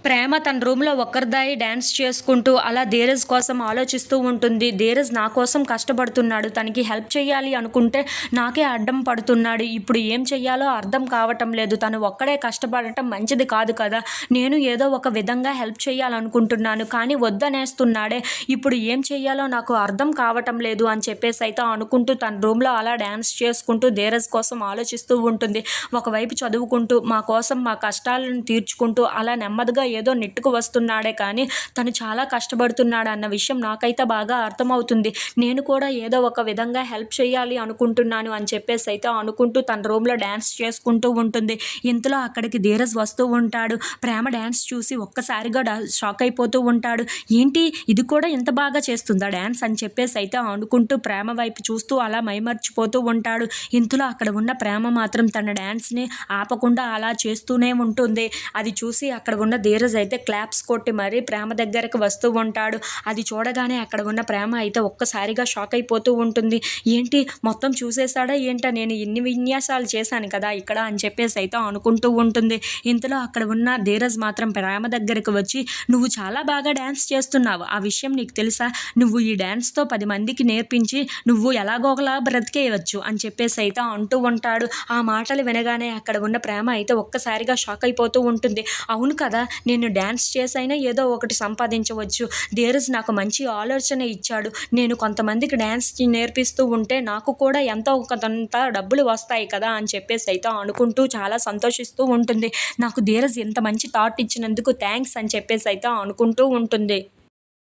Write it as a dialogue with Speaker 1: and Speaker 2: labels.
Speaker 1: ప్రేమ తన రూమ్‌లో ఒక్కరిదాయి డాన్స్ చేసుకుంటూ అలా ధీరజ్ కోసం ఆలోచిస్తూ ఉంటుంది. ధీరజ్ నా కోసం కష్టపడుతున్నాడు. తనకి హెల్ప్ చేయాలి అనుకుంటే నాకే అడ్డం పడుతున్నాడు. ఇప్పుడు ఏం చెయ్యాలో అర్థం కావటం లేదు. తను ఒక్కడే కష్టపడటం మంచిది కాదు కదా! నేను ఏదో ఒక విధంగా హెల్ప్ చేయాలనుకుంటున్నాను. కానీ వద్దనేస్తున్నాడే. ఇప్పుడు ఏం చెయ్యాలో నాకు అర్థం కావటం లేదు అని చెప్పేసైతే అనుకుంటూ తన రూమ్‌లో అలా డాన్స్ చేసుకుంటూ ధీరజ్ కోసం ఆలోచిస్తూ ఉంటుంది. ఒకవైపు చదువుకుంటూ మా కోసం మా కష్టాలను తీర్చుకుంటూ అలా నెమ్మదిగా ఏదో నెట్టుకు వస్తున్నాడే కానీ తను చాలా కష్టపడుతున్నాడు అన్న విషయం నాకైతే బాగా అర్థమవుతుంది. నేను కూడా ఏదో ఒక విధంగా హెల్ప్ చేయాలి అనుకుంటున్నాను అని చెప్పేసి అయితే అనుకుంటూ తన రూమ్‌లో డాన్స్ చేసుకుంటూ ఉంటుంది. ఇంతలో అక్కడికి ధీరజ్ వస్తూ ఉంటాడు. ప్రేమ డాన్స్ చూసి ఒక్కసారిగా షాక్ అయిపోతూ ఉంటాడు. ఏంటి ఇది కూడా ఇంత బాగా చేస్తుందా డాన్స్ అని చెప్పేసి అయితే అనుకుంటూ ప్రేమ వైపు చూస్తూ అలా మైమర్చిపోతూ ఉంటాడు. ఇంతలో అక్కడ ఉన్న ప్రేమ మాత్రం తన డాన్స్‌ని ఆపకుండా అలా చేస్తూనే ఉంటుంది. అది చూసి అక్కడ ఉన్న ధీరజ్ అయితే క్లాప్స్ కొట్టి మరీ ప్రేమ దగ్గరకు వస్తూ ఉంటాడు. అది చూడగానే అక్కడ ఉన్న ప్రేమ అయితే ఒక్కసారిగా షాక్ అయిపోతూ ఉంటుంది. ఏంటి మొత్తం చూసేసాడా ఏంటా, నేను ఇన్ని విన్యాసాలు చేశాను కదా ఇక్కడ అని చెప్పేసి అయితే అనుకుంటూ ఉంటుంది. ఇంతలో అక్కడ ఉన్న ధీరజ్ మాత్రం ప్రేమ దగ్గరకు వచ్చి నువ్వు చాలా బాగా డ్యాన్స్ చేస్తున్నావు, ఆ విషయం నీకు తెలుసా, నువ్వు ఈ డ్యాన్స్తో 10 మందికి నేర్పించి నువ్వు ఎలాగోలా బ్రతికేయవచ్చు అని చెప్పేసి అయితే అంటూ ఉంటాడు. ఆ మాటలు వినగానే అక్కడ ఉన్న ప్రేమ అయితే ఒక్కసారిగా షాక్ అయిపోతూ ఉంటుంది. అవును కదా, నేను డ్యాన్స్ చేసైనా ఏదో ఒకటి సంపాదించవచ్చు. ధీరజ్ నాకు మంచి ఆలోచన ఇచ్చాడు. నేను కొంతమందికి డ్యాన్స్ నేర్పిస్తూ ఉంటే నాకు కూడా ఎంతో కొంత డబ్బులు వస్తాయి కదా అని చెప్పేసి అయితే అనుకుంటూ చాలా సంతోషిస్తూ ఉంటుంది. నాకు ధీరజ్ ఇంత మంచి థాట్ ఇచ్చినందుకు థ్యాంక్స్ అని చెప్పేసి అయితే అనుకుంటూ ఉంటుంది.